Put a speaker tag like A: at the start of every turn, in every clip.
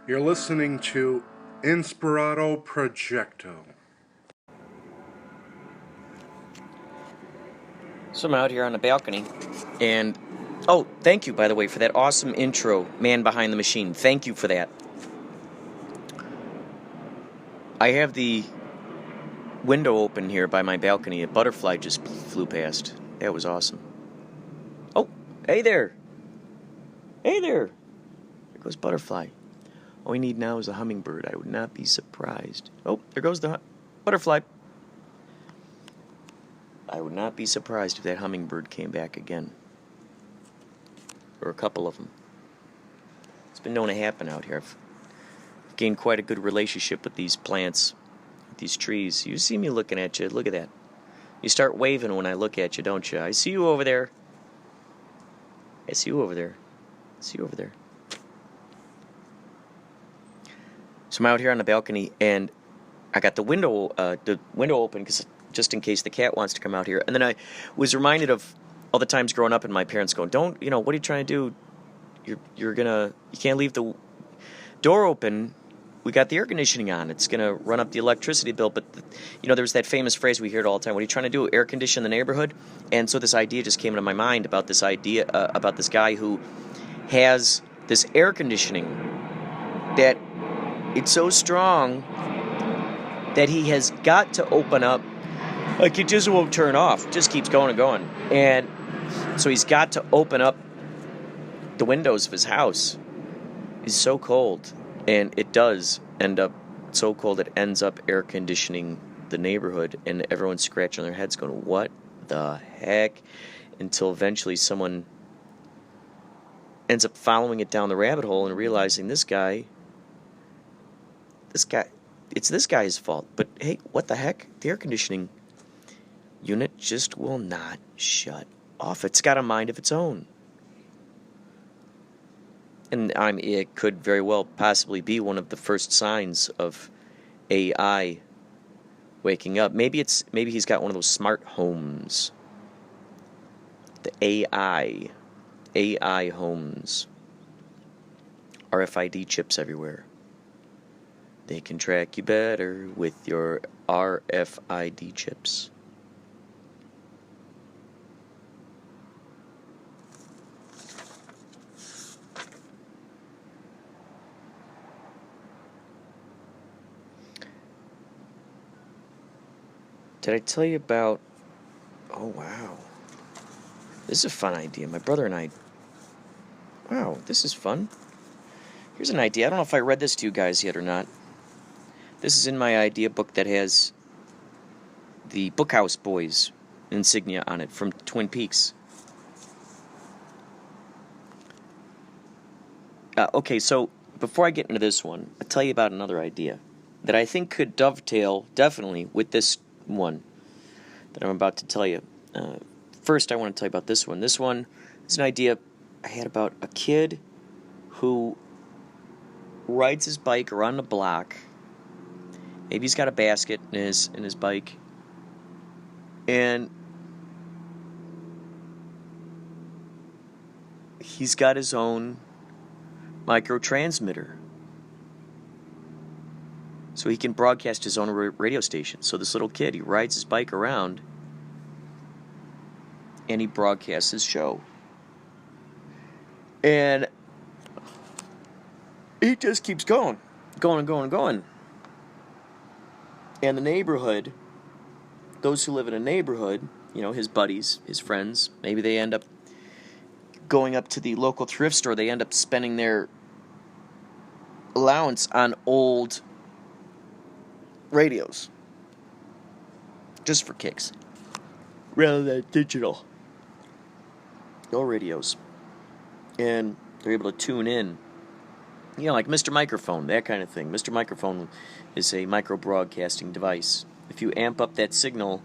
A: You're listening to Inspirado Projecto.
B: So I'm out here on the balcony, and oh, thank you, by the way, for that awesome intro, Man Behind the Machine. Thank you for that. I have the window open here by my balcony. A butterfly just flew past. That was awesome. Oh, hey there. Hey there. There goes butterfly. All we need now is a hummingbird. I would not be surprised. Oh, there goes the butterfly. I would not be surprised if that hummingbird came back again. Or a couple of them. It's been known to happen out here. I've gained quite a good relationship with these plants, with these trees. You see me looking at you. Look at that. You start waving when I look at you, don't you? I see you over there. I see you over there. I see you over there. So I'm out here on the balcony, and I got the window open because just in case the cat wants to come out here. And then I was reminded of all the times growing up and my parents going, "Don't, what are you trying to do? You can't leave the door open. We got the air conditioning on. It's going to run up the electricity bill." But, there's that famous phrase we hear it all the time. What are you trying to do? Air condition the neighborhood? And so this idea just came into my mind about this idea, about this guy who has this air conditioning that it's so strong that he has got to open up. Like, it just won't turn off. It just keeps going and going. And so he's got to open up the windows of his house. It's so cold. And it does end up so cold it ends up air conditioning the neighborhood. And everyone's scratching their heads going, what the heck? Until eventually someone ends up following it down the rabbit hole and realizing it's this guy's fault. But hey, what the heck? The air conditioning unit just will not shut off. It's got a mind of its own. And it could very well possibly be one of the first signs of AI waking up. Maybe he's got one of those smart homes. The AI homes. RFID chips everywhere. They can track you better with your RFID chips. Did I tell you about... Oh, wow. This is a fun idea. My brother and I... Wow, this is fun. Here's an idea. I don't know if I read this to you guys yet or not. This is in my idea book that has the Bookhouse Boys insignia on it from Twin Peaks. Okay, so before I get into this one, I'll tell you about another idea that I think could dovetail definitely with this one that I'm about to tell you. First, I want to tell you about this one. This one is an idea I had about a kid who rides his bike around the block. Maybe he's got a basket in his bike, and he's got his own microtransmitter, so he can broadcast his own radio station. So this little kid, he rides his bike around, and he broadcasts his show, and he just keeps going and going and going. And the neighborhood, those who live in a neighborhood, his buddies, his friends, maybe they end up going up to the local thrift store. They end up spending their allowance on old radios, just for kicks, rather than digital. No radios. And they're able to tune in. Like Mr. Microphone, that kind of thing. Mr. Microphone is a micro-broadcasting device. If you amp up that signal...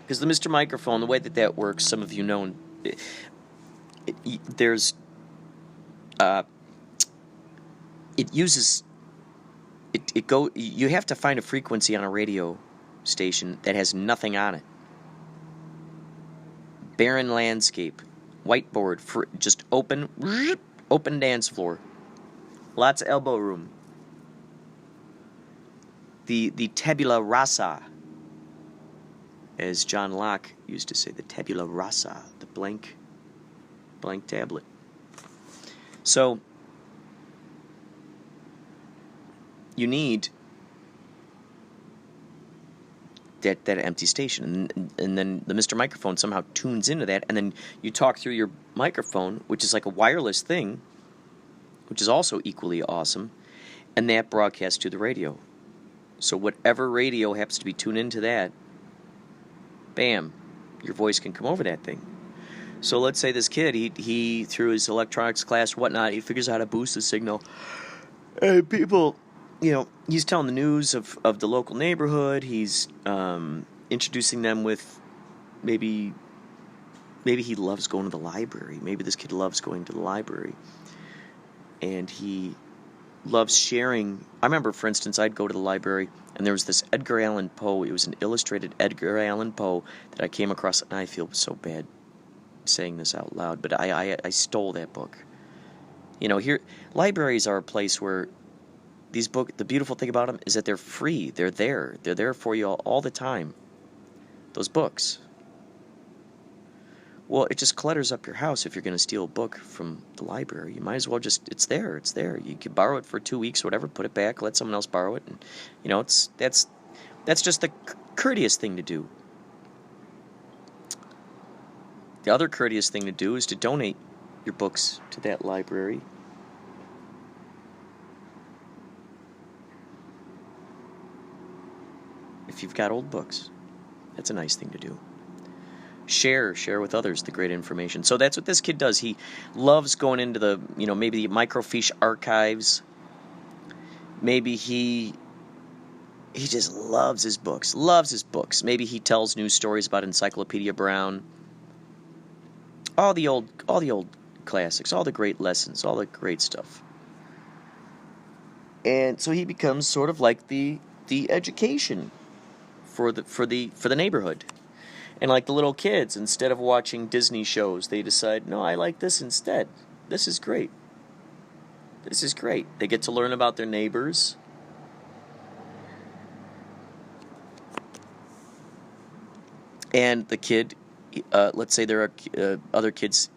B: Because the Mr. Microphone, the way that works, some of you know... There's... It uses... You have to find a frequency on a radio station that has nothing on it. Barren landscape. Whiteboard. Just open dance floor. Lots of elbow room. The tabula rasa, as John Locke used to say, the tabula rasa, the blank tablet. So you need that empty station, and then the Mr. Microphone somehow tunes into that, and then you talk through your microphone, which is like a wireless thing, which is also equally awesome, and that broadcasts to the radio. So whatever radio happens to be tuned into that, bam, your voice can come over that thing. So let's say this kid, he through his electronics class, whatnot, he figures out how to boost the signal. And people, he's telling the news of the local neighborhood. He's introducing them with maybe he loves going to the library. Maybe this kid loves going to the library. And he loves sharing. I remember, for instance, I'd go to the library, and there was this Edgar Allan Poe. It was an illustrated Edgar Allan Poe that I came across, and I feel so bad saying this out loud, but I stole that book. Here, libraries are a place where these books, the beautiful thing about them is that they're free. They're there for you all the time. Those books. Well, it just clutters up your house if you're going to steal a book from the library. You might as well it's there. You can borrow it for 2 weeks or whatever, put it back, let someone else borrow it, and that's just the courteous thing to do. The other courteous thing to do is to donate your books to that library. If you've got old books, that's a nice thing to do. Share with others the great information. So that's what this kid does. He loves going into the, maybe the microfiche archives. Maybe he just loves his books. Maybe he tells news stories about Encyclopedia Brown. All the old classics, all the great lessons, all the great stuff. And so he becomes sort of like the education for the neighborhood. And like the little kids, instead of watching Disney shows, they decide, no, I like this instead. This is great. They get to learn about their neighbors. And the kid, let's say there are other kids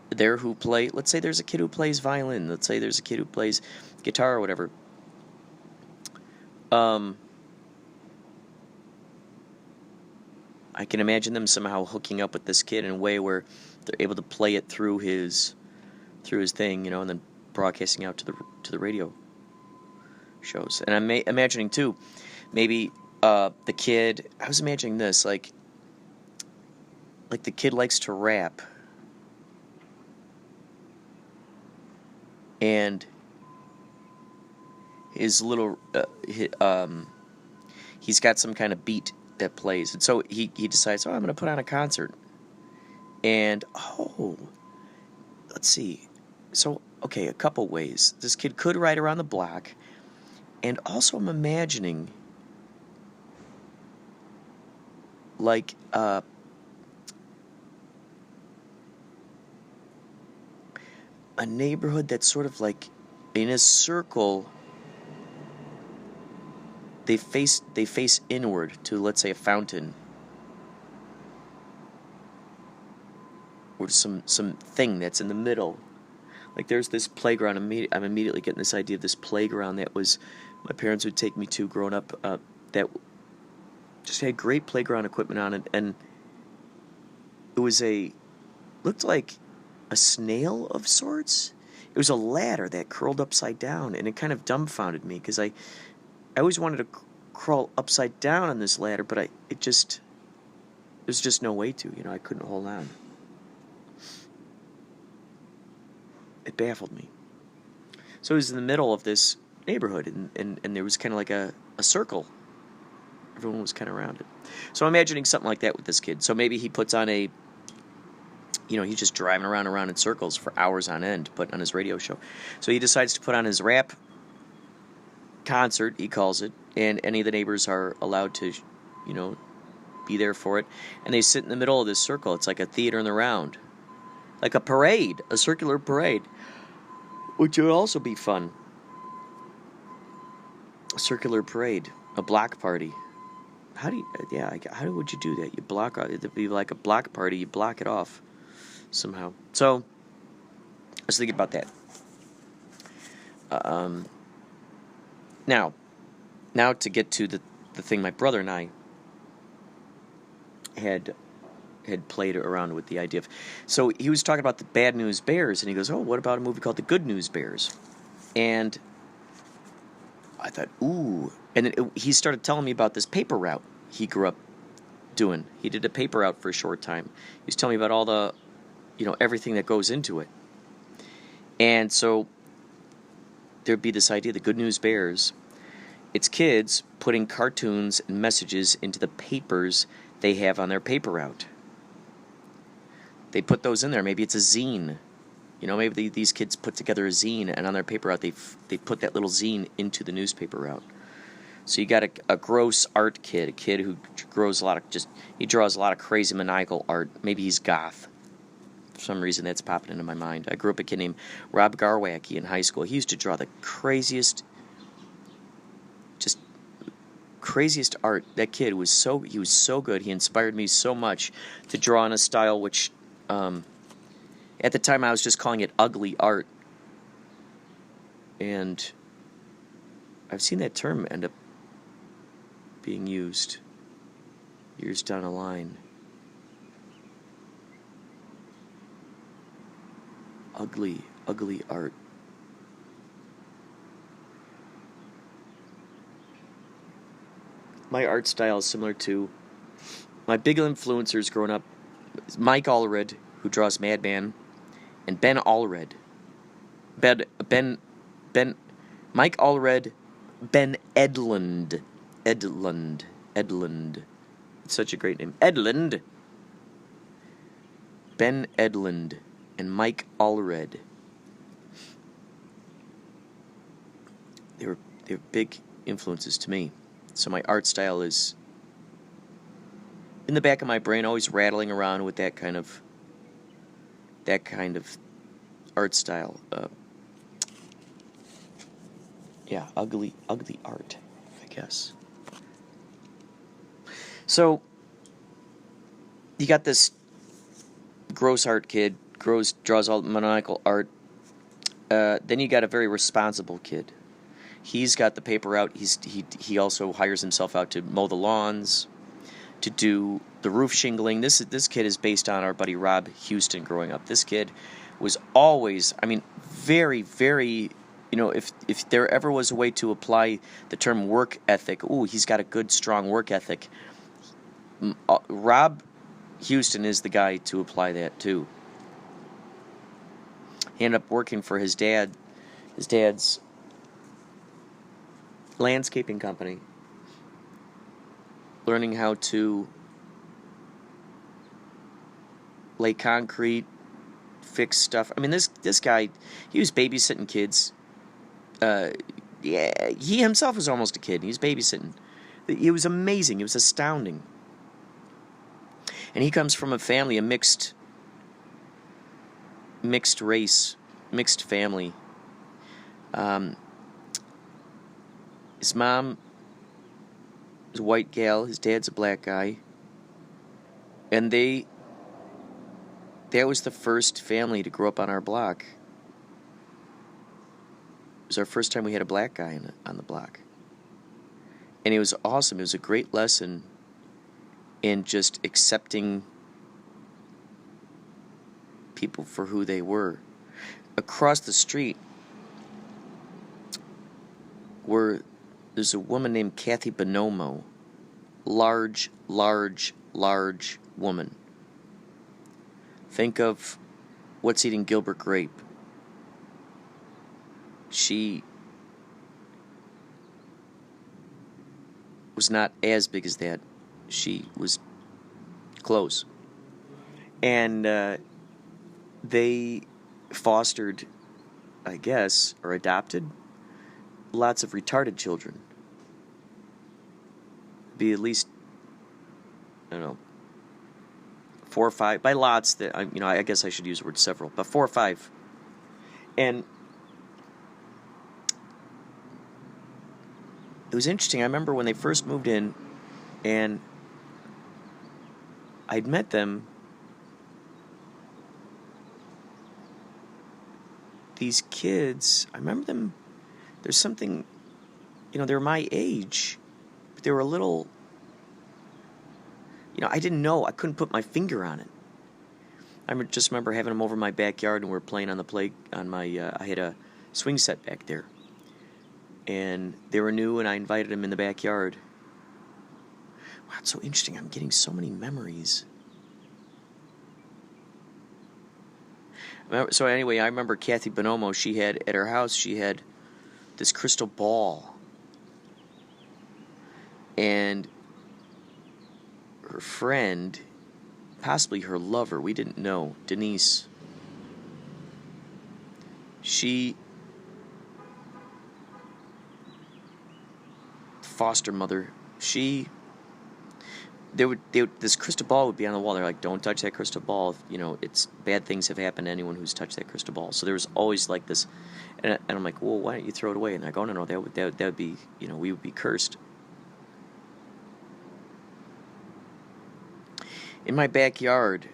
B: there who play. Let's say there's a kid who plays violin. Let's say there's a kid who plays guitar or whatever. I can imagine them somehow hooking up with this kid in a way where they're able to play it through his thing, and then broadcasting out to the radio shows. And I'm imagining too, maybe the kid. I was imagining this like the kid likes to rap, and his little he's got some kind of beat that plays, and so he decides, I'm going to put on a concert, and let's see, so okay, a couple ways this kid could ride around the block, and also I'm imagining like a neighborhood that's sort of like in a circle. They face inward to, let's say, a fountain or some thing that's in the middle. Like there's this playground. I'm immediately getting this idea of this playground that was my parents would take me to growing up. That just had great playground equipment on it, and it was looked like a snail of sorts. It was a ladder that curled upside down, and it kind of dumbfounded me because I always wanted to crawl upside down on this ladder, but there's just no way to, I couldn't hold on. It baffled me. So it was in the middle of this neighborhood, and there was kind of like a circle. Everyone was kind of around it. So I'm imagining something like that with this kid. So maybe he puts on he's just driving around in circles for hours on end, putting on his radio show. So he decides to put on his rap concert, he calls it, and any of the neighbors are allowed to, be there for it. And they sit in the middle of this circle. It's like a theater in the round. Like a parade, a circular parade, which would also be fun. circular parade, a block party. How would you do that? You block it'd be like a block party. You block it off somehow. So I was thinking about that. Now to get to the thing my brother and I had played around with the idea of. So he was talking about the Bad News Bears, and he goes, "Oh, what about a movie called The Good News Bears?" And I thought, ooh. And then he started telling me about this paper route he grew up doing. He did a paper route for a short time. He was telling me about all the, everything that goes into it. And so there'd be this idea, the Good News Bears. It's kids putting cartoons and messages into the papers they have on their paper route. They put those in there. Maybe it's a zine. Maybe these kids put together a zine, and on their paper route, they put that little zine into the newspaper route. So you got a gross art kid, a kid who draws a lot of crazy maniacal art. Maybe he's goth. For some reason, that's popping into my mind. I grew up a kid named Rob Garwacky in high school. He used to draw the craziest art. That kid was so good. He inspired me so much to draw in a style which, at the time, I was just calling it ugly art. And I've seen that term end up being used years down the line. Ugly art. My art style is similar to my big influencers growing up. Mike Allred, who draws Madman, and Ben Allred. Mike Allred, Ben Edlund. It's such a great name. Edlund. Ben Edlund and Mike Allred. They were big influences to me. So my art style is in the back of my brain, always rattling around with that kind of art style. Ugly art, I guess. So you got this gross art kid, draws all maniacal art. Then you got a very responsible kid. He's got the paper out. He also hires himself out to mow the lawns, to do the roof shingling. This kid is based on our buddy Rob Houston growing up. This kid was always, very, very, if there ever was a way to apply the term work ethic, he's got a good, strong work ethic. Rob Houston is the guy to apply that to. He ended up working for his dad's landscaping company, learning how to lay concrete, fix stuff. This guy, he was babysitting kids. He himself was almost a kid. He was babysitting. It was amazing. It was astounding. And he comes from a family, a mixed race, mixed family. His mom is a white gal. His dad's a black guy. And that was the first family to grow up on our block. It was our first time we had a black guy on the block. And it was awesome. It was a great lesson in just accepting people for who they were. Across the street, there's a woman named Kathy Bonomo. Large woman. Think of What's Eating Gilbert Grape. She was not as big as that. She was close. And they fostered, I guess, or adopted lots of retarded children. Be at least, I don't know, 4 or 5, by lots that, I guess I should use the word several, but 4 or 5. And was interesting. I remember when they first moved in, and I'd met them. These kids, I remember them. There's something, they're my age, but they were a little. I didn't know. I couldn't put my finger on it. I just remember having them over in my backyard, and we were playing on the I had a swing set back there. And they were new, and I invited them in the backyard. Wow, it's so interesting. I'm getting so many memories. So anyway, I remember Kathy Bonomo, at her house, she had this crystal ball. And her friend, possibly her lover, we didn't know, Denise, foster mother, this crystal ball would be on the wall. They're like, don't touch that crystal ball. It's bad things have happened to anyone who's touched that crystal ball. So there was always like this, and I'm like, well, why don't you throw it away? And they're like, oh, no, that would be, we would be cursed. In my backyard,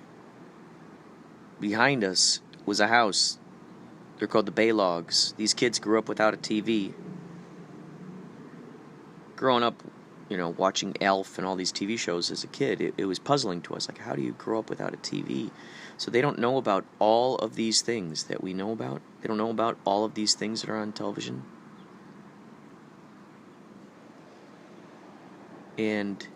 B: behind us, was a house. They're called the Baylogs. These kids grew up without a TV. Growing up, watching Elf and all these TV shows as a kid, it was puzzling to us. Like, how do you grow up without a TV? So they don't know about all of these things that we know about. They don't know about all of these things that are on television. And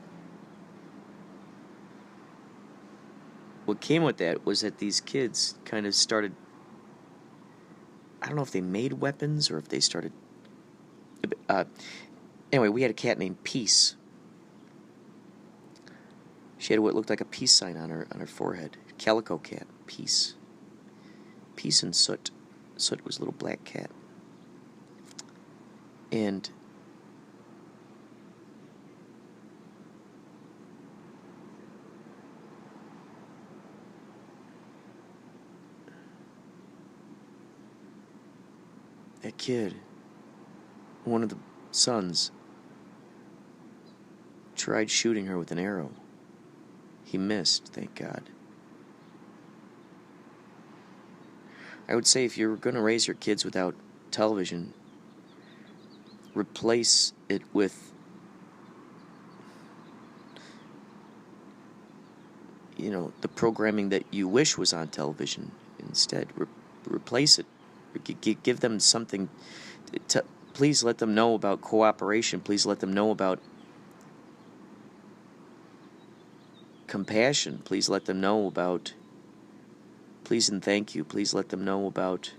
B: what came with that was that these kids kind of started, I don't know if they made weapons or if they started, anyway, we had a cat named Peace. She had what looked like a peace sign on her forehead. Calico cat, Peace. Peace and Soot. Soot was a little black cat. And that kid, one of the sons, tried shooting her with an arrow. He missed, thank God. I would say if you're going to raise your kids without television, replace it with, the programming that you wish was on television instead. Replace it. Give them something. Please let them know about cooperation. Please let them know about compassion. Please let them know about please and thank you. Please let them know about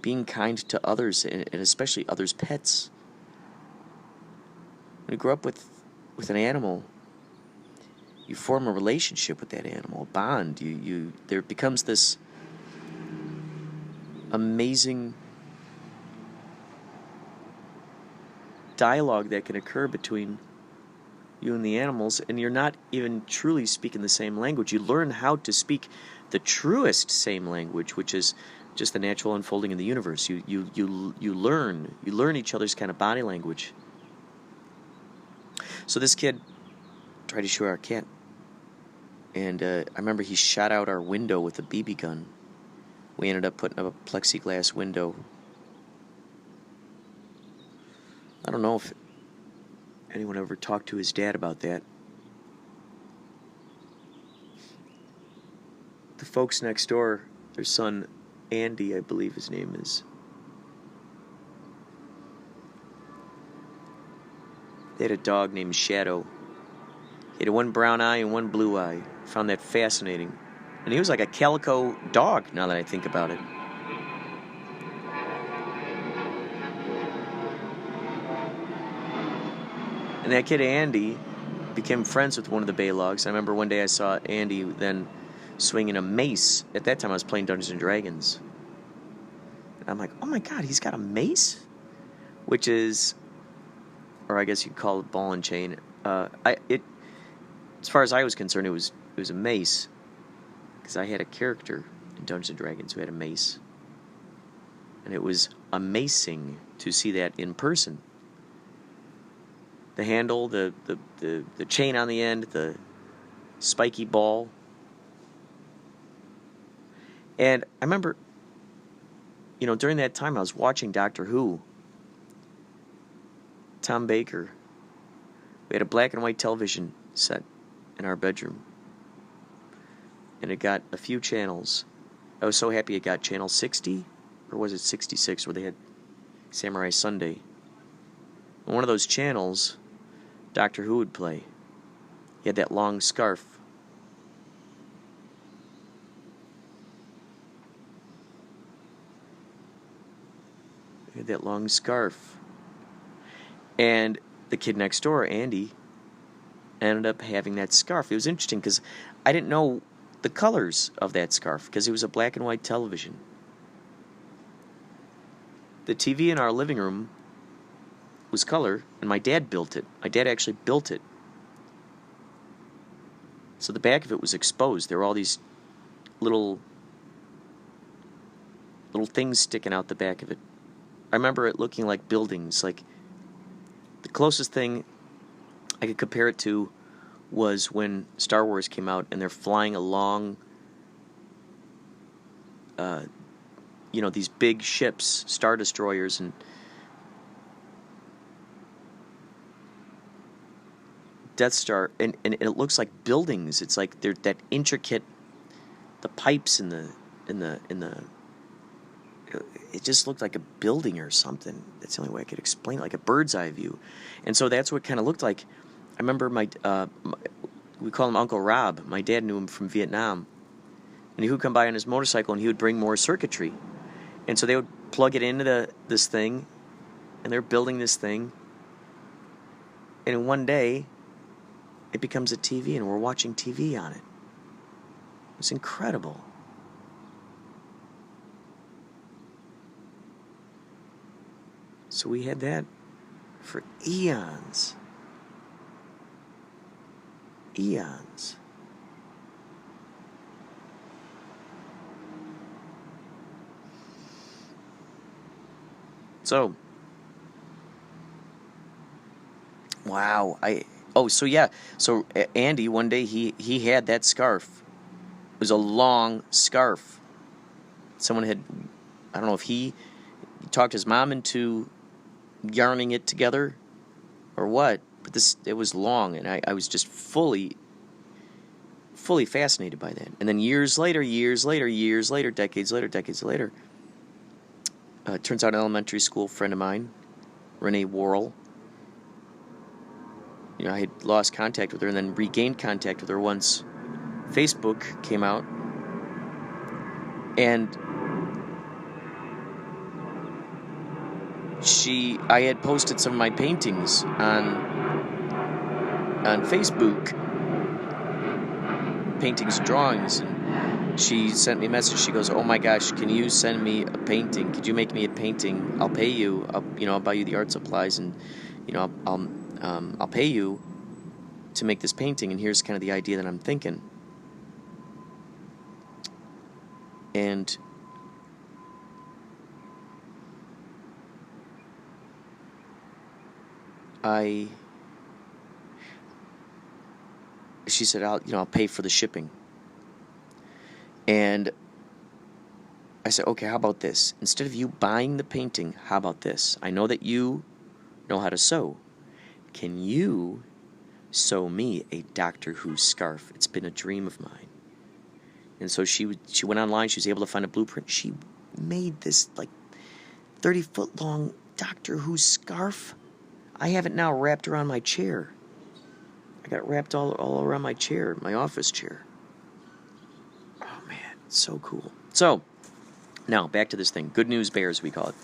B: being kind to others, and especially others' pets. When you grow up with an animal, you form a relationship with that animal, a bond. There becomes this amazing dialogue that can occur between you and the animals, and you're not even truly speaking the same language. You learn how to speak the truest same language, which is just the natural unfolding in the universe. You learn each other's kind of body language. So this kid tried to shoot our cat, and I remember he shot out our window with a BB gun. We ended up putting up a plexiglass window. I don't know if anyone ever talked to his dad about that. The folks next door, their son Andy, I believe his name is, they had a dog named Shadow. He had one brown eye and one blue eye. I found that fascinating. And he was like a calico dog, now that I think about it. And that kid Andy became friends with one of the Baylogs. I remember one day I saw Andy then swinging a mace. At that time I was playing Dungeons and Dragons. And I'm like, oh my God, he's got a mace? Which is, or I guess you'd call it ball and chain. As far as I was concerned, it was a mace. Because I had a character in Dungeons and Dragons who had a mace. And it was amazing. to see that in person. The handle, the chain on the end, the spiky ball. And I remember, during that time I was watching Doctor Who. Tom Baker. We had a black and white television set in our bedroom. And it got a few channels. I was so happy it got channel 60, or was it 66, where they had Samurai Sunday. On one of those channels, Doctor Who would play. He had that long scarf. He had that long scarf. And the kid next door, Andy, ended up having that scarf. It was interesting because I didn't know the colors of that scarf because it was a black and white television. The TV in our living room was color, and my dad built it. My dad actually built it. So the back of it was exposed. There were all these little things sticking out the back of it. I remember it looking like buildings. Like, the closest thing I could compare it to was when Star Wars came out and they're flying along, these big ships, Star Destroyers, and Death Star, and it looks like buildings. It's like they're that intricate, the pipes in the it just looked like a building or something. That's the only way I could explain it, like a bird's eye view. And so that's what it kind of looked like. I remember we call him Uncle Rob. My dad knew him from Vietnam. And he would come by on his motorcycle and he would bring more circuitry. And so they would plug it into this thing, and they're building this thing. And in one day, it becomes a TV, and we're watching TV on it. It's incredible. So we had that for eons. Eons. So, wow. So Andy, one day he had that scarf. It was a long scarf. Someone had, I don't know if he talked his mom into yarning it together or what, but it was long, and I was just fully fascinated by that. And then years later, decades later, it turns out an elementary school friend of mine, Renee Worrell, I had lost contact with her and then regained contact with her once Facebook came out, and I had posted some of my paintings on Facebook, paintings and drawings, and she sent me a message. She goes, "Oh my gosh, can you send me a painting? Could you make me a painting? I'll pay you. I'll buy you the art supplies, and I'll pay you to make this painting. And here's kind of the idea that I'm thinking." And she said, I'll pay for the shipping. And I said, okay, how about this? Instead of you buying the painting, how about this? I know that you know how to sew. Can you sew me a Doctor Who scarf? It's been a dream of mine. And so she went online. She was able to find a blueprint. She made this 30-foot long Doctor Who scarf. I have it now wrapped around my chair. I got it wrapped all around my chair, my office chair. Oh, man, it's so cool. So, now, back to this thing. Good News Bears, we call it.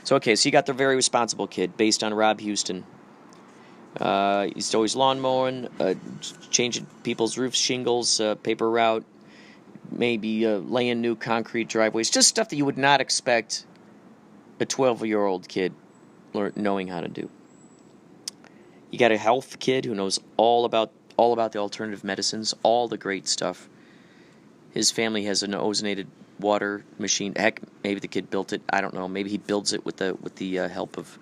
B: So, okay, so you got the Very Responsible Kid, based on Rob Houston. He's always lawn mowing, changing people's roof shingles, paper route, maybe laying new concrete driveways. Just stuff that you would not expect a 12-year-old kid knowing how to do. You got a health kid who knows all about the alternative medicines, all the great stuff. His family has an ozonated water machine. Heck, maybe the kid built it. I don't know. Maybe he builds it with the help of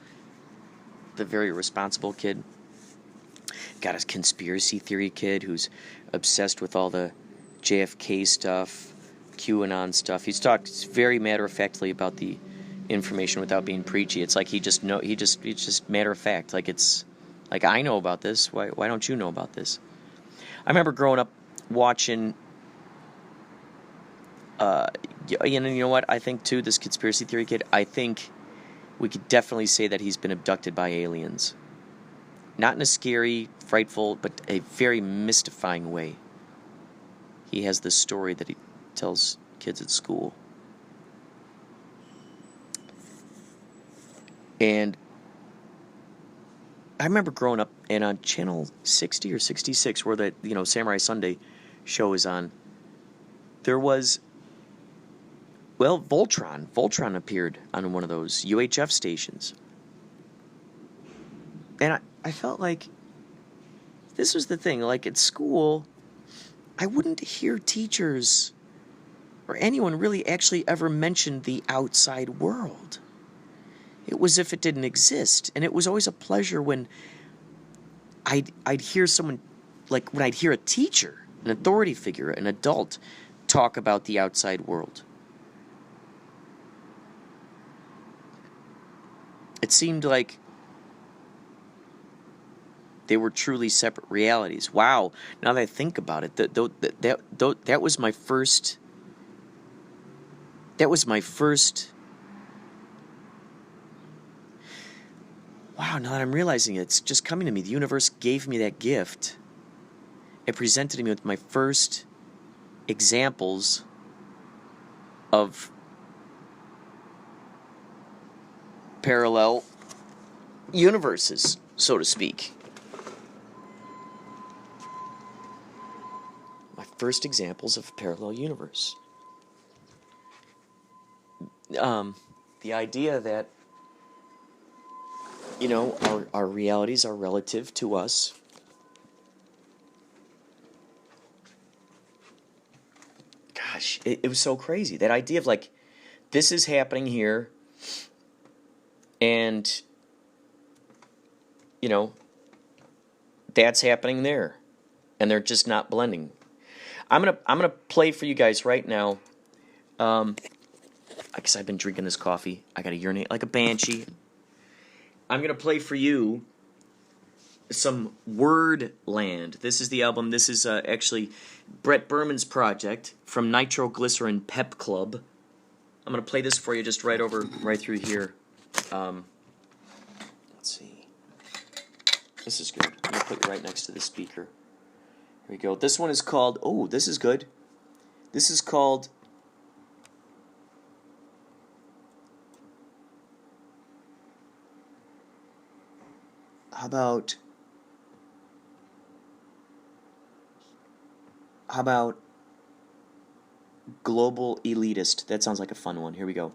B: the very responsible kid. Got a conspiracy theory kid who's obsessed with all the JFK stuff, QAnon stuff. He talks very matter-of-factly about the information without being preachy. It's like he's just matter-of-fact. Like it's like, I know about this. Why don't you know about this? I remember growing up watching. You know what? I think too, this conspiracy theory kid. I think we could definitely say that he's been abducted by aliens. Not in a scary, frightful, but a very mystifying way. He has this story that he tells kids at school. And I remember growing up, and on channel 60 or 66, where the Samurai Sunday show is on, there was, well, Voltron. Voltron appeared on one of those UHF stations. And I felt like this was the thing. Like at school, I wouldn't hear teachers or anyone really actually ever mention the outside world. It was as if it didn't exist. And it was always a pleasure when I'd hear someone, like when I'd hear a teacher, an authority figure, an adult, talk about the outside world. It seemed like they were truly separate realities. Wow! Now that I think about it, that was my first. That was my first. Wow! Now that I'm realizing it, it's just coming to me. The universe gave me that gift. It presented me with my first examples of parallel universes, so to speak. My first examples of a parallel universe. The idea that, our realities are relative to us. Gosh, it was so crazy. That idea of like, this is happening here, and, that's happening there, and they're just not blending. I'm gonna play for you guys right now. I guess I've been drinking this coffee. I gotta urinate like a banshee. I'm gonna play for you some Wordland. This is the album. This is actually Brett Berman's project from Nitroglycerin Pep Club. I'm gonna play this for you just right through here. Let's see. This is good. I'm gonna put it right next to the speaker. Here we go. This one is called. Oh, this is good. This is called. How about Global Elitist? That sounds like a fun one. Here we go.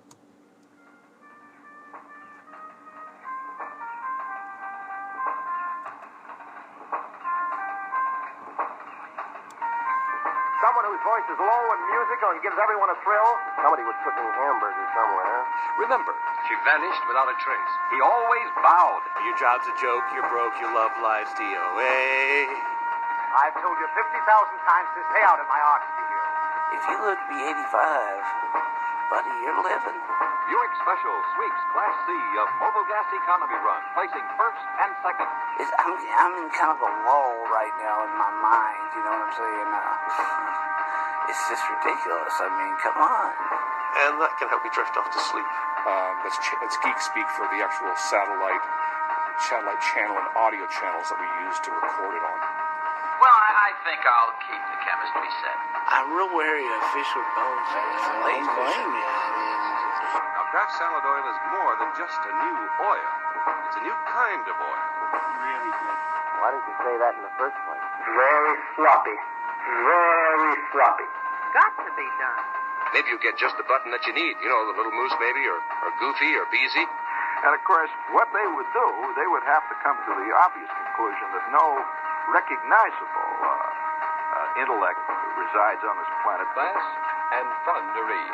C: Someone whose voice is low and musical and gives everyone a thrill. Somebody was cooking hamburgers somewhere.
D: Remember, she vanished without a trace. He always bowed.
E: Your job's a joke, you're broke, your love life's DOA.
C: I've told you 50,000 times to stay out of my ox deal.
F: If you live to be 85, buddy, you're living.
D: Buick Special sweeps Class C of Mobile Gas Economy Run, placing first and second.
F: I'm in kind of a lull right now in my mind, you know what I'm saying? It's just ridiculous. I mean, come on.
E: And that can help you drift off to sleep.
G: That's geek speak for the actual satellite channel and audio channels that we use to record it on.
H: Well, I think I'll keep the chemistry set.
F: I'm real wary of fish with bones. I don't blame you.
D: Now, Kraft salad oil is more than just a new oil. It's a new kind of oil.
F: Really good.
C: Why didn't you say that in the first place? Very sloppy. Very sloppy.
I: Got to be done.
D: Maybe you get just the button that you need. You know, the little moose maybe, or Goofy, or Beezy.
J: And of course, what they would do, they would have to come to the obvious conclusion that no recognizable intellect resides on this planet.
D: Class, and thundery.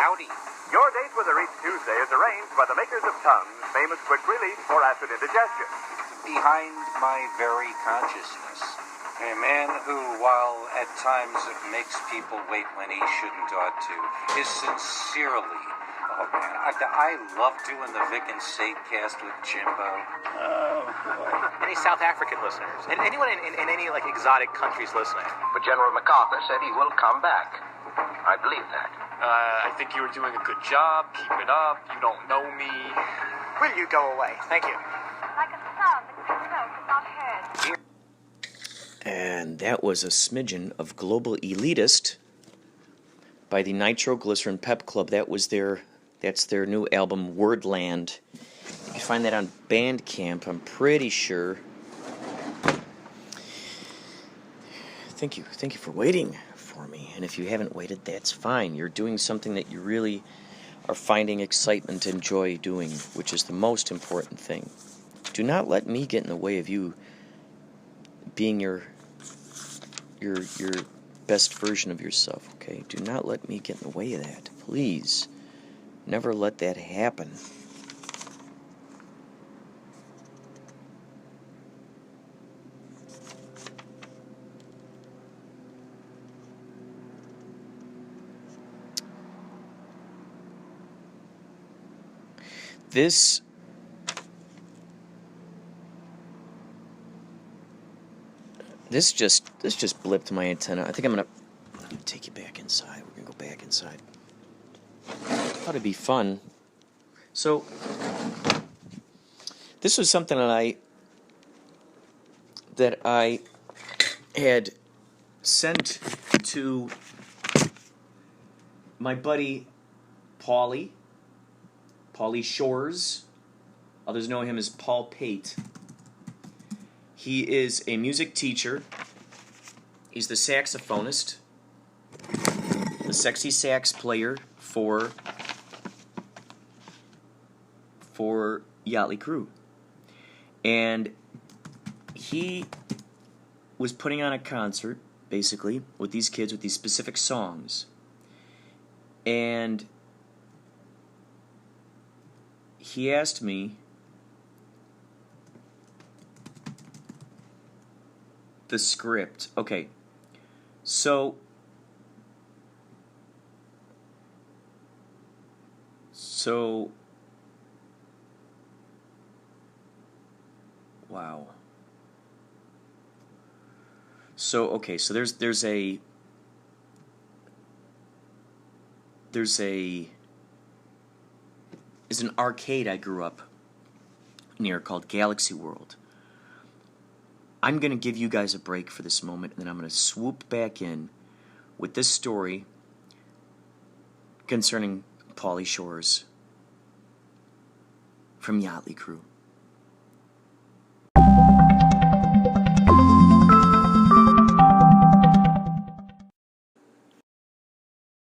E: Howdy.
C: Your date with a Reach Tuesday is arranged by the makers of Tums, famous quick relief for acid indigestion.
E: Behind my very consciousness, a man who, while at times makes people wait when he shouldn't ought to, is sincerely, oh man, I love doing the Vic and Sate cast with Jimbo.
I: Oh, boy. Any South African listeners? And anyone in any, like, exotic countries listening?
H: But General MacArthur said he will come back. I believe that.
I: I think you were doing a good job. Keep it up. You don't know me. Will you go away? Thank you.
K: Like a sound that we know but not heard.
B: And that was a smidgen of Global Elitist by the Nitroglycerin Pep Club. That's their new album, Wordland. You can find that on Bandcamp, I'm pretty sure. Thank you for waiting for me. And if you haven't waited, that's fine. You're doing something that you really are finding excitement and joy doing, which is the most important thing. Do not let me get in the way of you being your best version of yourself, okay? Do not let me get in the way of that. Please. Never let that happen. This just blipped my antenna. I think I'm gonna take you back inside. We're gonna go back inside. Thought it'd be fun. So this was something that I had sent to my buddy Paulie Shores. Others know him as Paul Pate. He is a music teacher. He's the saxophonist, the sexy sax player for Yachtly Crew. And he was putting on a concert, basically, with these kids with these specific songs. And he asked me the script. Okay, so wow. So okay, so there's an arcade I grew up near called Galaxy World. I'm going to give you guys a break for this moment, and then I'm going to swoop back in with this story concerning Paulie Shores from Yachtly Crew.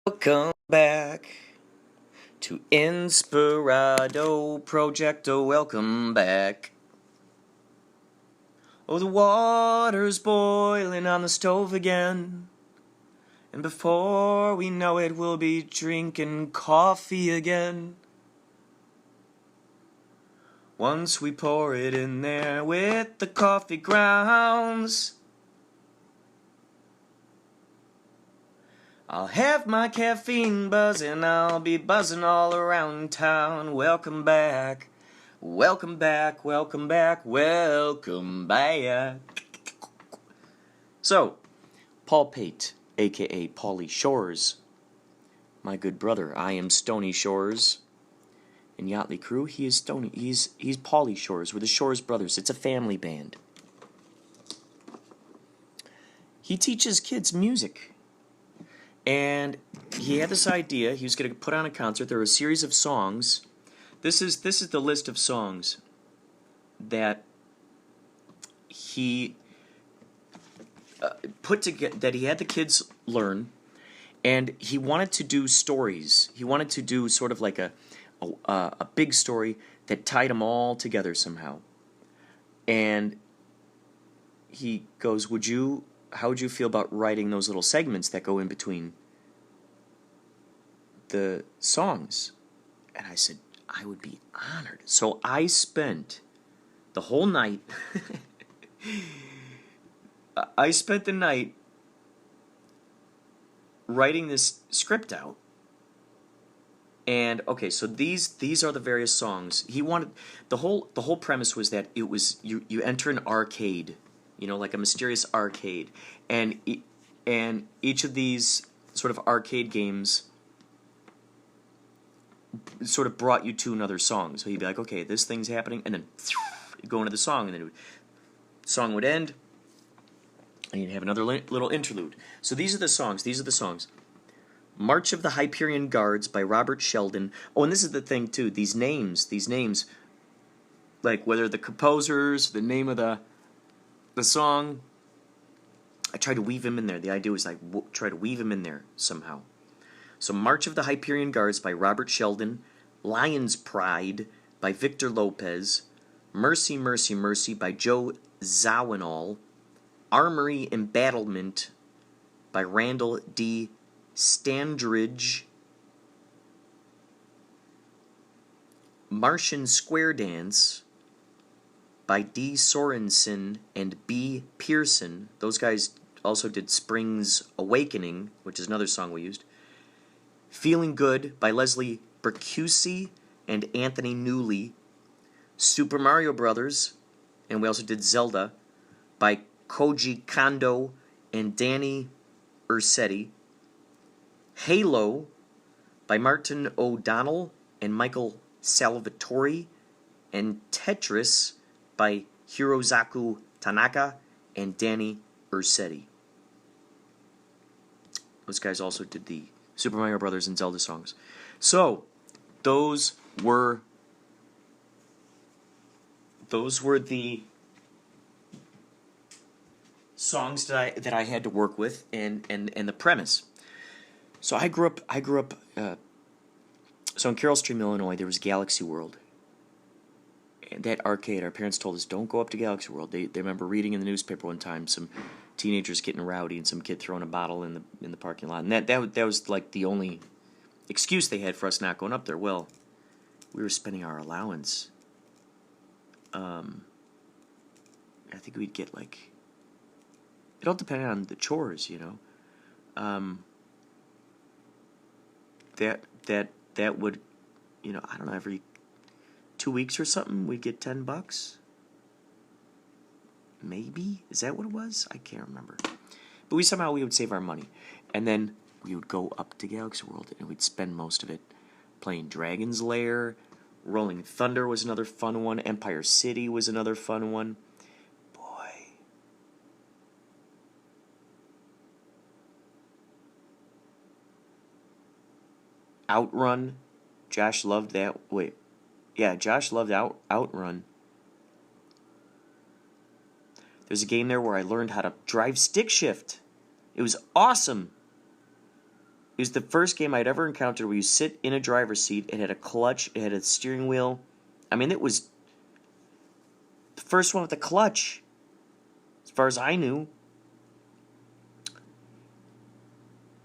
B: Welcome back to Inspirado, Projecto, welcome back. Oh, the water's boiling on the stove again, and before we know it, we'll be drinking coffee again. Once we pour it in there with the coffee grounds, I'll have my caffeine buzzing, I'll be buzzing all around town. Welcome back, welcome back, welcome back, welcome back. So, Paul Pate, a.k.a. Paulie Shores, my good brother. I am Stony Shores. In Yachtly Crew, he is Stony. He's Paulie Shores. We're the Shores brothers. It's a family band. He teaches kids music. And he had this idea. He was going to put on a concert. There were a series of songs. This is the list of songs. that he put together, that he had the kids learn, and he wanted to do stories. He wanted to do sort of like a big story that tied them all together somehow. And he goes, how would you feel about writing those little segments that go in between the songs? And I said, I would be honored. So I spent the whole night, I spent the night writing this script out. And okay, so these are the various songs. He wanted the whole premise was that it was you enter an arcade, like a mysterious arcade, and each of these sort of arcade games sort of brought you to another song. So he'd be like, okay, this thing's happening, and then you'd go into the song, and then song would end, and you'd have another little interlude. So these are the songs. March of the Hyperion Guards by Robert Sheldon. Oh, and this is the thing, too. These names, like whether the composers, the name of the song, I tried to weave him in there. The idea was try to weave him in there somehow. So March of the Hyperion Guards by Robert Sheldon, Lion's Pride by Victor Lopez, Mercy, Mercy, Mercy by Joe Zawinul, Armory Embattlement by Randall D. Standridge, Martian Square Dance by D. Sorensen and B. Pearson. Those guys also did Spring's Awakening, which is another song we used. Feeling Good by Leslie Bercusi and Anthony Newley. Super Mario Brothers, and we also did Zelda, by Koji Kondo and Danny Ursetti. Halo by Martin O'Donnell and Michael Salvatore, and Tetris by Hirozaku Tanaka and Danny Ursetti. Those guys also did the Super Mario Brothers and Zelda songs. So, those were the songs that I had to work with, and the premise. So I grew up. So in Carroll Stream, Illinois, there was Galaxy World. And that arcade, our parents told us, don't go up to Galaxy World. They remember reading in the newspaper one time some teenagers getting rowdy and some kid throwing a bottle in the parking lot. And that was like the only excuse they had for us not going up there. Well, we were spending our allowance. I think we'd get it all depended on the chores, That would, I don't know, every 2 weeks or something, we'd get $10. Maybe? Is that what it was? I can't remember. But we would save our money. And then we would go up to Galaxy World, and we'd spend most of it playing Dragon's Lair. Rolling Thunder was another fun one. Empire City was another fun one. Boy. Outrun. Josh loved that. Wait. Yeah, Josh loved Outrun. There's a game there where I learned how to drive stick shift. It was awesome. It was the first game I'd ever encountered where you sit in a driver's seat. It had a clutch. It had a steering wheel. I mean, it was the first one with a clutch, as far as I knew.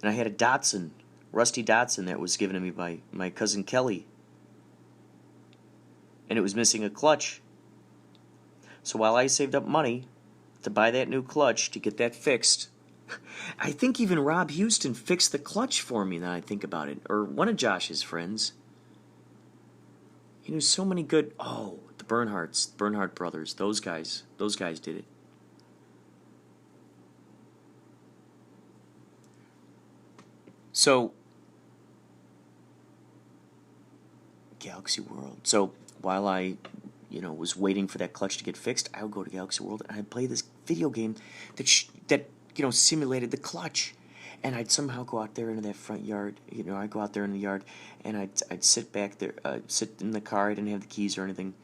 B: And I had a Datsun, rusty Datsun, that was given to me by my cousin Kelly. And it was missing a clutch. So while I saved up money to buy that new clutch, to get that fixed, I think even Rob Houston fixed the clutch for me, now I think about it. Or one of Josh's friends. He knew so many good... Oh, the Bernhardt brothers. Those guys did it. So, Galaxy World. So, while I, was waiting for that clutch to get fixed, I would go to Galaxy World and I'd play this video game that simulated the clutch. And I'd somehow go out there into that front yard. I'd go out there in the yard and I'd sit back there, sit in the car. I didn't have the keys or anything.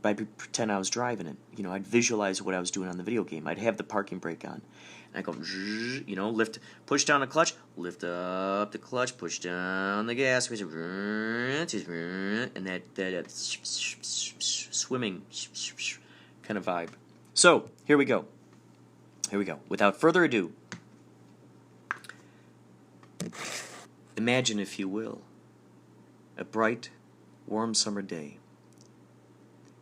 B: I'd pretend I was driving it. You know, I'd visualize what I was doing on the video game. I'd have the parking brake on. And I'd go, you know, push down the clutch, lift up the clutch, push down the gas, and that swimming kind of vibe. So, here we go. Without further ado, imagine, if you will, a bright, warm summer day.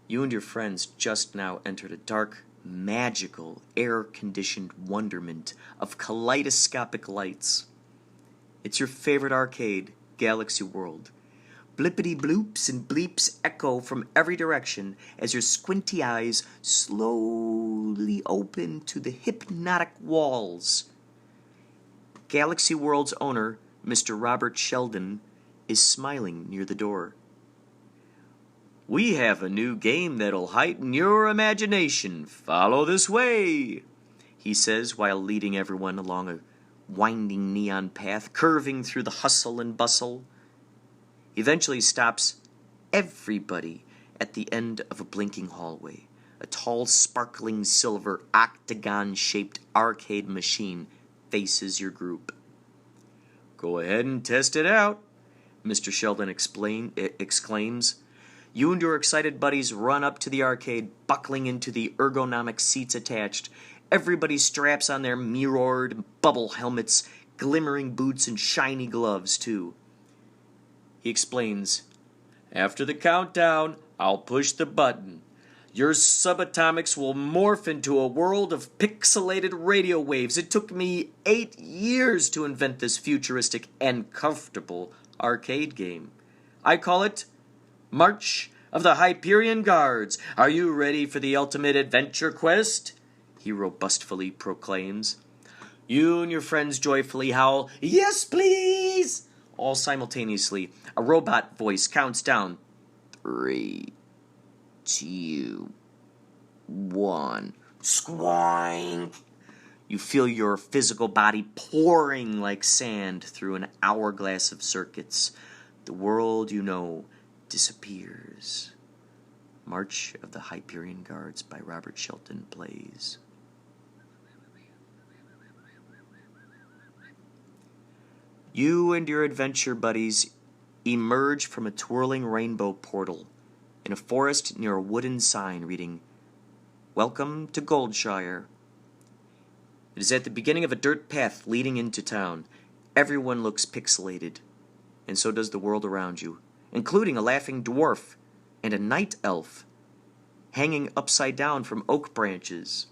B: You and your friends just now entered a dark, magical, air-conditioned wonderment of kaleidoscopic lights. It's your favorite arcade, Galaxy World. Blippity bloops and bleeps echo from every direction as your squinty eyes slowly open to the hypnotic walls. Galaxy World's owner, Mr. Robert Sheldon, is smiling near the door. "We have a new game that'll heighten your imagination. Follow this way," he says while leading everyone along a winding neon path curving through the hustle and bustle. He eventually stops everybody at the end of a blinking hallway. A tall, sparkling silver, octagon-shaped arcade machine faces your group. "Go ahead and test it out," Mr. Sheldon exclaims. You and your excited buddies run up to the arcade, buckling into the ergonomic seats attached. Everybody straps on their mirrored bubble helmets, glimmering boots, and shiny gloves, too. He explains, "After the countdown, I'll push the button. Your subatomics will morph into a world of pixelated radio waves. It took me 8 years to invent this futuristic and comfortable arcade game. I call it March of the Hyperion Guards. Are you ready for the ultimate adventure quest?" he robustly proclaims. You and your friends joyfully howl, "Yes, please!" all simultaneously. A robot voice counts down. 3, 2, 1. Squoink! You feel your physical body pouring like sand through an hourglass of circuits. The world you know disappears. March of the Hyperion Guards by Robert Shelton plays. You and your adventure buddies emerge from a twirling rainbow portal in a forest near a wooden sign reading, "Welcome to Goldshire." It is at the beginning of a dirt path leading into town. Everyone looks pixelated, and so does the world around you, including a laughing dwarf and a night elf hanging upside down from oak branches.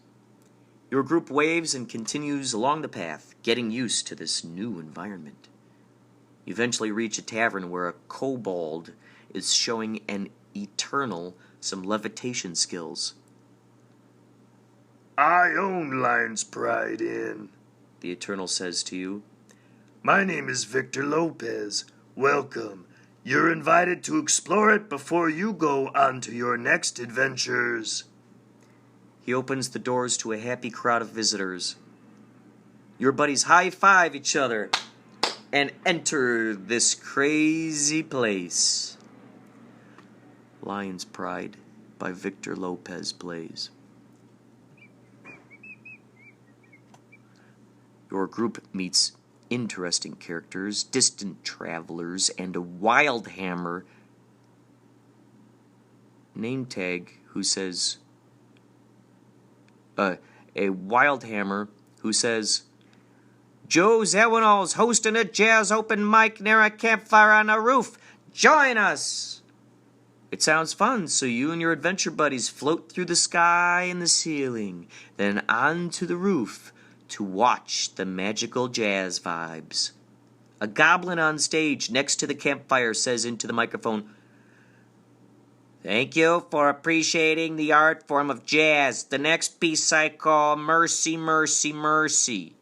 B: Your group waves and continues along the path, getting used to this new environment. You eventually reach a tavern where a kobold is showing an Eternal some levitation skills.
L: "I own Lion's Pride Inn," the Eternal says to you. "My name is Victor Lopez. Welcome. You're invited to explore it before you go on to your next adventures."
B: He opens the doors to a happy crowd of visitors. Your buddies high-five each other and enter this crazy place. Lion's Pride by Victor Lopez plays. Your group meets interesting characters, distant travelers, and a wild hammer name tag who says, a wild hammer who says, "Joe Zawinul's hosting a jazz open mic near a campfire on a roof. Join us!" It sounds fun, so you and your adventure buddies float through the sky and the ceiling, then onto the roof to watch the magical jazz vibes. A goblin on stage next to the campfire says into the microphone, "Thank you for appreciating the art form of jazz. The next piece I call Mercy, Mercy, Mercy."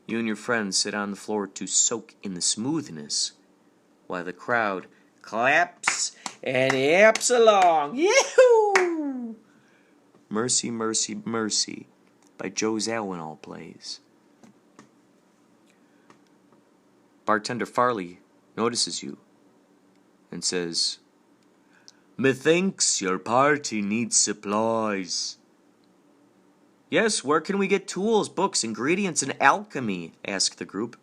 B: You and your friends sit on the floor to soak in the smoothness, while the crowd claps and yaps along. Yee-hoo! Mercy, Mercy, Mercy by Joe Zawinul plays. Bartender Farley notices you and says,
L: Methinks your party needs supplies.
B: Yes, where can we get tools, books, ingredients, and alchemy? Asked the group.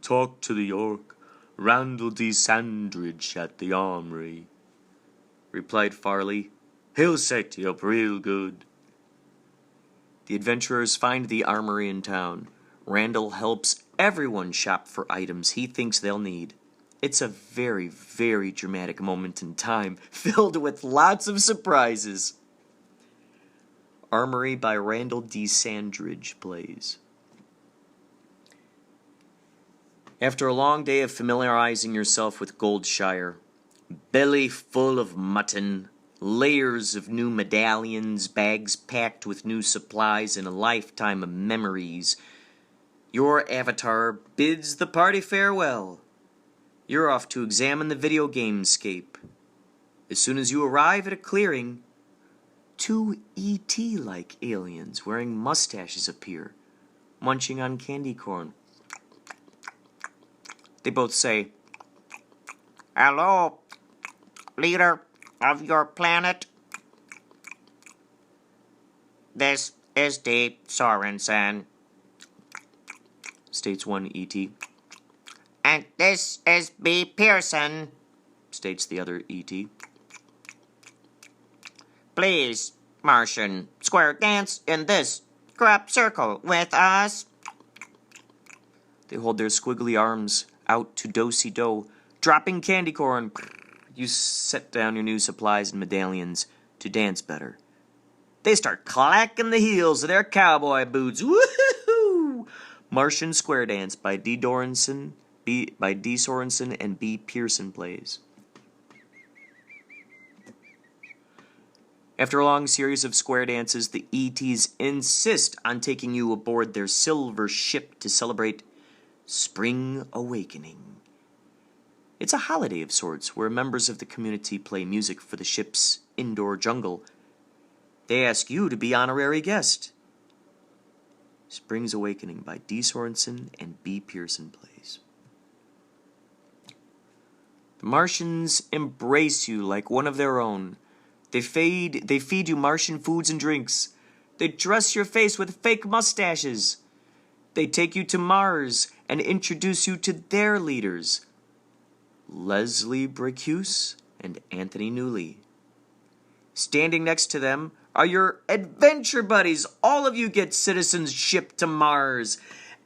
L: Talk to the York, Randall D. Sandridge at the armory, replied Farley. He'll set you up real good.
B: The adventurers find the armory in town. Randall helps everyone shop for items he thinks they'll need. It's a very, very dramatic moment in time, filled with lots of surprises. Armory by Randall D. Sandridge plays. After a long day of familiarizing yourself with Goldshire, belly full of mutton, layers of new medallions, bags packed with new supplies, and a lifetime of memories, your avatar bids the party farewell. You're off to examine the video gamescape. As soon as you arrive at a clearing, two E.T.-like aliens wearing mustaches appear, munching on candy corn. They both say,
M: "Hello, leader of your planet. This is D. Sorensen,"
B: states one E.T.
M: "And this is B. Pearson,"
B: states the other E.T.
M: "Please, Martian, square dance in this crop circle with us."
B: They hold their squiggly arms out to do-si-do, dropping candy corn. You set down your new supplies and medallions to dance better. They start clacking the heels of their cowboy boots. Woohoo! Martian Square Dance by D. Sorensen and B. Pearson plays. After a long series of square dances, the E.T.s insist on taking you aboard their silver ship to celebrate Spring Awakening. It's a holiday of sorts where members of the community play music for the ship's indoor jungle. They ask you to be honorary guest. Spring's Awakening by D. Sorensen and B. Pearson plays. The Martians embrace you like one of their own. They feed you Martian foods and drinks. They dress your face with fake mustaches. They take you to Mars and introduce you to their leaders, Leslie Bricuse and Anthony Newley. Standing next to them are your adventure buddies. All of you get citizenship to Mars.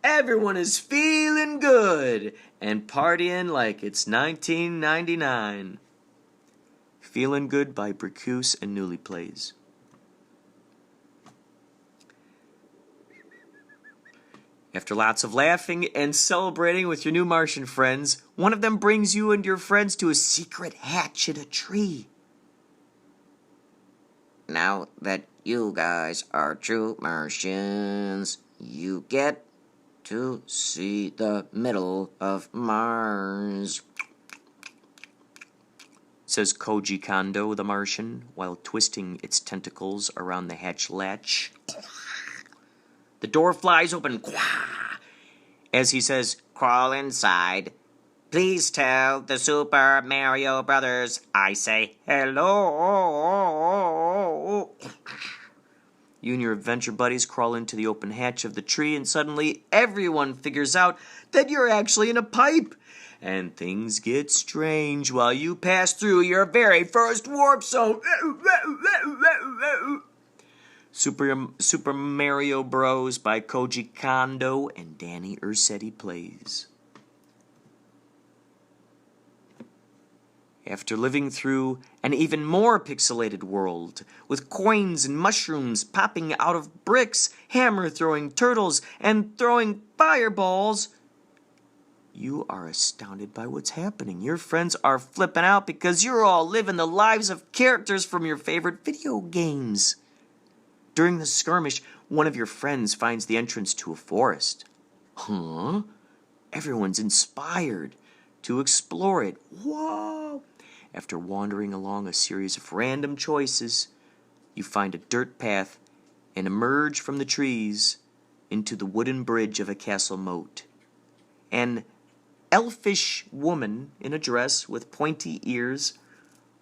B: Everyone is feeling good and partying like it's 1999. Feeling Good by Bricuse and Newley plays. After lots of laughing and celebrating with your new Martian friends, one of them brings you and your friends to a secret hatch in a tree.
M: "Now that you guys are true Martians, you get to see the middle of Mars,"
B: says Koji Kondo the Martian, while twisting its tentacles around the hatch latch. The door flies open as he says,
M: "Crawl inside. Please tell the Super Mario Brothers I say hello."
B: You and your adventure buddies crawl into the open hatch of the tree, and suddenly everyone figures out that you're actually in a pipe. And things get strange while you pass through your very first warp zone. Super Mario Bros. By Koji Kondo and Danny Ursetti plays. After living through an even more pixelated world, with coins and mushrooms popping out of bricks, hammer-throwing turtles, and throwing fireballs, you are astounded by what's happening. Your friends are flipping out because you're all living the lives of characters from your favorite video games. During the skirmish, one of your friends finds the entrance to a forest. Huh? Everyone's inspired to explore it. Whoa! After wandering along a series of random choices, you find a dirt path and emerge from the trees into the wooden bridge of a castle moat. An elfish woman in a dress with pointy ears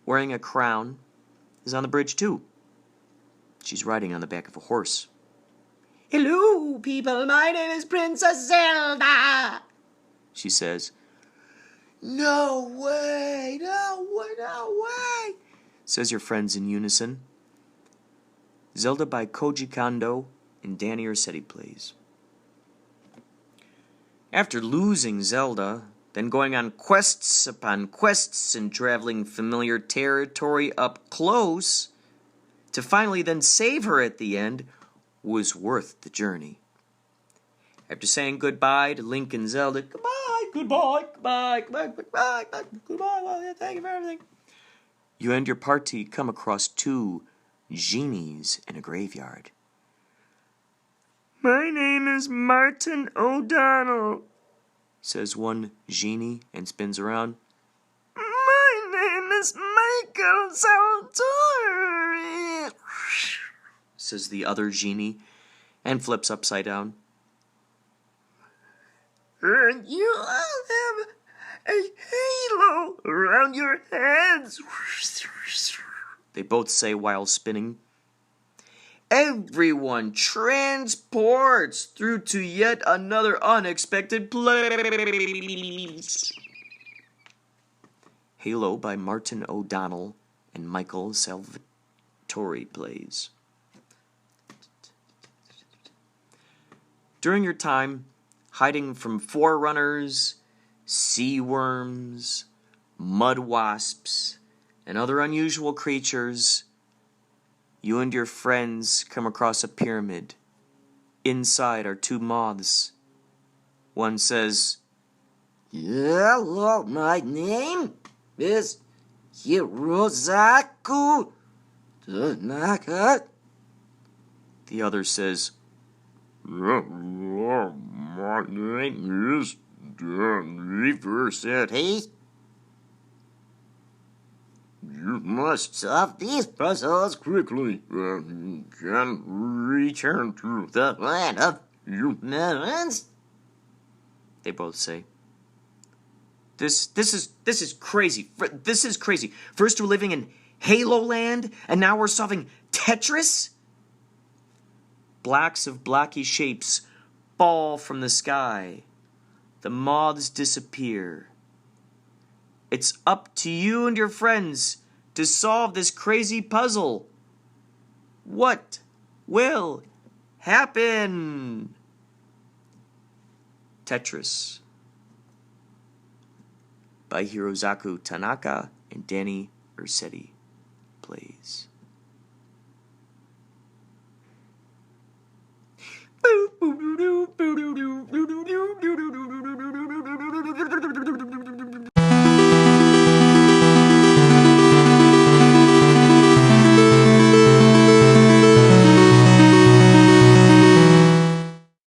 B: wearing a crown, is on the bridge too. She's riding on the back of a horse. "Hello, people, my name is Princess Zelda," she says. "No way, no way, no way," says your friends in unison. Zelda by Koji Kondo and Danny Rossetti plays. After losing Zelda, then going on quests upon quests and traveling familiar territory up close, to finally then save her at the end, was worth the journey. After saying goodbye to Link and Zelda, goodbye, goodbye, goodbye, goodbye, goodbye, goodbye, goodbye, well, thank you for everything, you and your party come across two genies in a graveyard. "My name is Martin O'Donnell," says one genie and spins around. "My name is Michael Salvatore," says the other genie and flips upside down. "And you all have a halo around your heads," they both say while spinning. Everyone transports through to yet another unexpected place. Halo by Martin O'Donnell and Michael Salvatore plays. During your time hiding from forerunners, sea worms, mud wasps, and other unusual creatures, you and your friends come across a pyramid. Inside are two moths. One says,
M: "Hello, my name is Hirozaku Tanaka."
B: The other says,
L: "My name is University. You must
M: solve these puzzles
L: quickly and can return to the
M: land of melons."
B: They both say. This is crazy. This is crazy. First we're living in Halo Land, and now we're solving Tetris? Blocks of blocky shapes fall from the sky. The moths disappear. It's up to you and your friends to solve this crazy puzzle. What will happen? Tetris by Hirozaku Tanaka and Danny Rossetti plays.